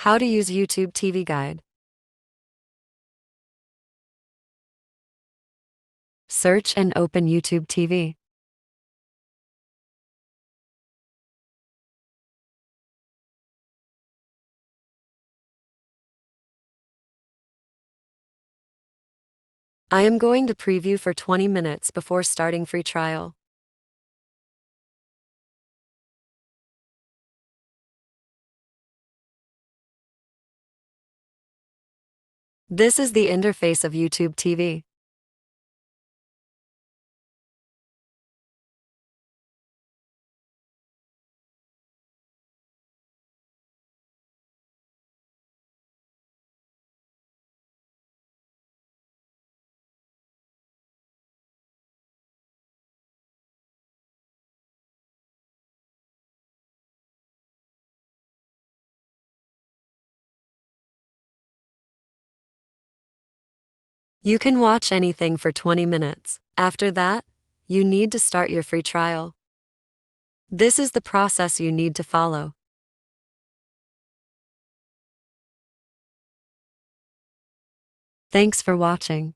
How to use YouTube TV Guide. Search and open YouTube TV. I am going to preview for 20 minutes before starting free trial. This is the interface of YouTube TV. You can watch anything for 20 minutes. After that, you need to start your free trial. This is the process you need to follow. Thanks for watching.